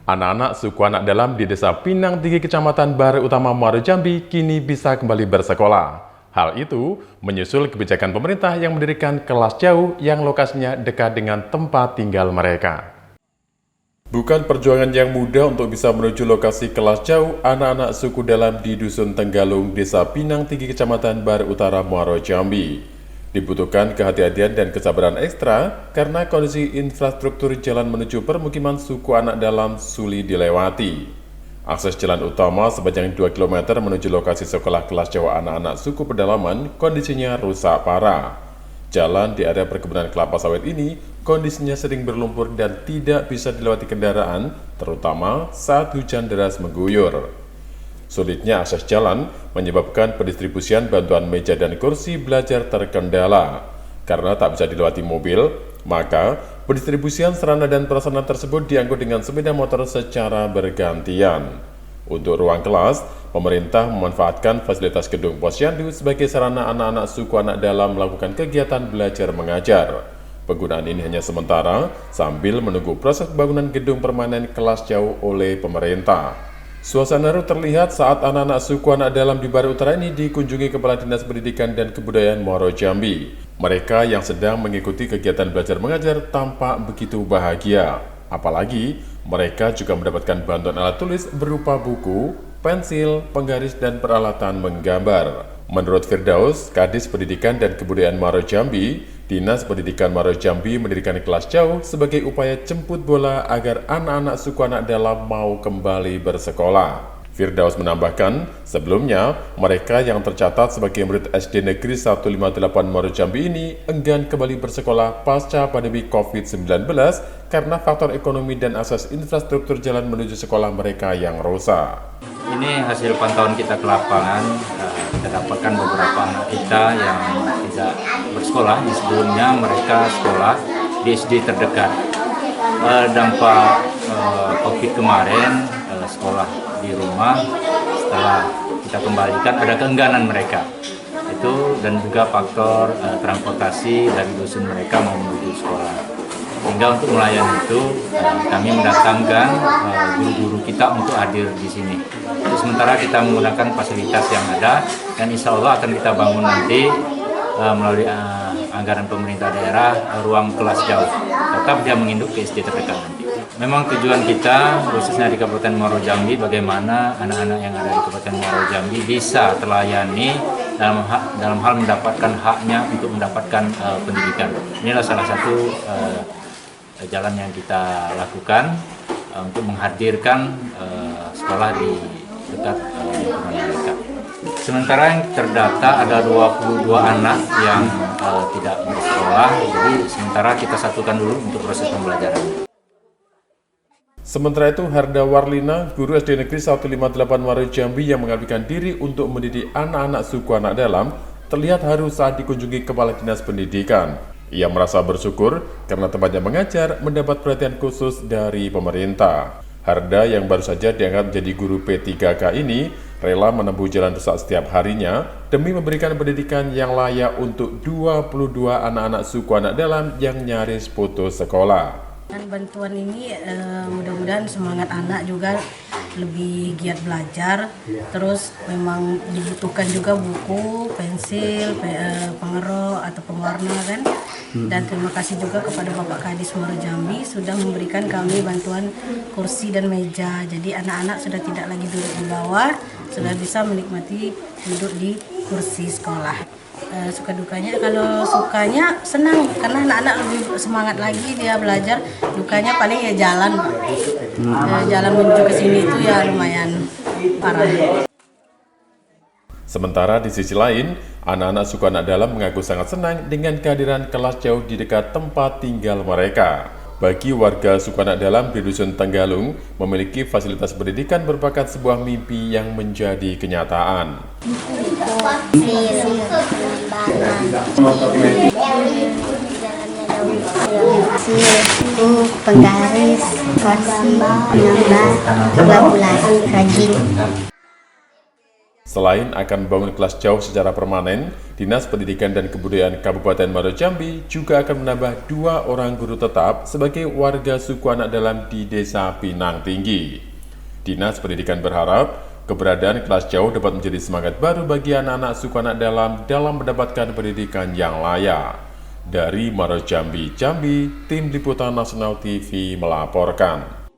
Anak-anak suku anak dalam di Desa Pinang Tinggi, Kecamatan Baru Utama, Muaro Jambi, kini bisa kembali bersekolah. Hal itu menyusul kebijakan pemerintah yang mendirikan kelas jauh yang lokasinya dekat dengan tempat tinggal mereka. Bukan perjuangan yang mudah untuk bisa menuju lokasi kelas jauh anak-anak suku dalam di Dusun Tenggalung, Desa Pinang Tinggi, Kecamatan Baru Utara, Muaro Jambi. Dibutuhkan kehati-hatian dan kesabaran ekstra karena kondisi infrastruktur jalan menuju permukiman suku anak dalam sulit dilewati. Akses jalan utama sepanjang 2 km menuju lokasi sekolah kelas jauh anak-anak suku pedalaman kondisinya rusak parah. Jalan di area perkebunan kelapa sawit ini kondisinya sering berlumpur dan tidak bisa dilewati kendaraan, terutama saat hujan deras mengguyur. Sulitnya akses jalan menyebabkan pendistribusian bantuan meja dan kursi belajar terkendala. Karena tak bisa dilewati mobil, maka pendistribusian sarana dan prasarana tersebut diangkut dengan sepeda motor secara bergantian. Untuk ruang kelas, pemerintah memanfaatkan fasilitas gedung posyandu sebagai sarana anak-anak suku anak dalam melakukan kegiatan belajar mengajar. Penggunaan ini hanya sementara sambil menunggu proses pembangunan gedung permanen kelas jauh oleh pemerintah. Suasana haru terlihat saat anak-anak suku anak dalam di Baru Utara ini dikunjungi Kepala Dinas Pendidikan dan Kebudayaan Muaro Jambi. Mereka yang sedang mengikuti kegiatan belajar mengajar tampak begitu bahagia. Apalagi mereka juga mendapatkan bantuan alat tulis berupa buku, pensil, penggaris, dan peralatan menggambar. Menurut Firdaus, Kadis Pendidikan dan Kebudayaan Muaro Jambi, Dinas Pendidikan Muaro Jambi mendirikan kelas jauh sebagai upaya jemput bola agar anak-anak suku anak dalam mau kembali bersekolah. Firdaus menambahkan, sebelumnya mereka yang tercatat sebagai murid SD Negeri 158 Muaro Jambi ini enggan kembali bersekolah pasca pandemi COVID-19 karena faktor ekonomi dan akses infrastruktur jalan menuju sekolah mereka yang rusak. Ini hasil pantauan kita ke lapangan, kita dapatkan beberapa anak kita yang tidak bersekolah. Sebelumnya mereka sekolah di SD terdekat. Dampak COVID kemarin, sekolah di rumah, setelah kita kembalikan ada keengganan mereka. Itu dan juga faktor transportasi dari dusun mereka mau menuju sekolah. Sehingga untuk melayani itu kami mendatangkan guru-guru kita untuk hadir di sini. Sementara kita menggunakan fasilitas yang ada dan insya Allah akan kita bangun nanti melalui anggaran pemerintah daerah ruang kelas jauh. Tetap dia menginduk ke SD terdekat nanti. Memang tujuan kita khususnya di Kabupaten Muaro Jambi bagaimana anak-anak yang ada di Kabupaten Muaro Jambi bisa terlayani dalam hal mendapatkan haknya untuk mendapatkan pendidikan. Inilah salah satu jalan yang kita lakukan untuk menghadirkan sekolah di dekat lingkungan mereka. Sementara yang terdata ada 22 anak yang tidak bersekolah, jadi sementara kita satukan dulu untuk proses pembelajaran. Sementara itu, Harda Warlina, guru SD Negeri 158 Muaro Jambi yang mengabdikan diri untuk mendidik anak-anak suku anak dalam, terlihat haru saat dikunjungi Kepala Dinas Pendidikan. Ia merasa bersyukur karena tempatnya mengajar mendapat perhatian khusus dari pemerintah. Harda yang baru saja diangkat menjadi guru P3K ini rela menempuh jalan rusak setiap harinya demi memberikan pendidikan yang layak untuk 22 anak-anak suku anak dalam yang nyaris putus sekolah. Dan bantuan ini mudah-mudahan semangat anak juga lebih giat belajar. Terus memang dibutuhkan juga buku, pensil, pengerok atau pewarna kan. Dan terima kasih juga kepada Bapak Kadis Muaro Jambi sudah memberikan kami bantuan kursi dan meja. Jadi anak-anak sudah tidak lagi duduk di bawah, sudah bisa menikmati duduk di kursi sekolah. Suka dukanya, kalau sukanya senang karena anak-anak lebih semangat lagi dia belajar. Dukanya paling ya jalan, jalan menuju ke sini itu ya lumayan parah. Sementara di sisi lain, anak-anak suku anak dalam mengaku sangat senang dengan kehadiran kelas jauh di dekat tempat tinggal mereka. Bagi warga suku anak dalam di Dusun Tenggalung, memiliki fasilitas pendidikan merupakan sebuah mimpi yang menjadi kenyataan. Penggaris, kursi, penambah, tabulasi, rajin. Selain akan membangun kelas jauh secara permanen, Dinas Pendidikan dan Kebudayaan Kabupaten Muaro Jambi juga akan menambah 2 orang guru tetap sebagai warga suku anak dalam di Desa Pinang Tinggi. Dinas Pendidikan berharap keberadaan kelas jauh dapat menjadi semangat baru bagi anak-anak suku anak dalam mendapatkan pendidikan yang layak. Dari Muaro Jambi, Jambi, Tim Liputan Nasional TV melaporkan.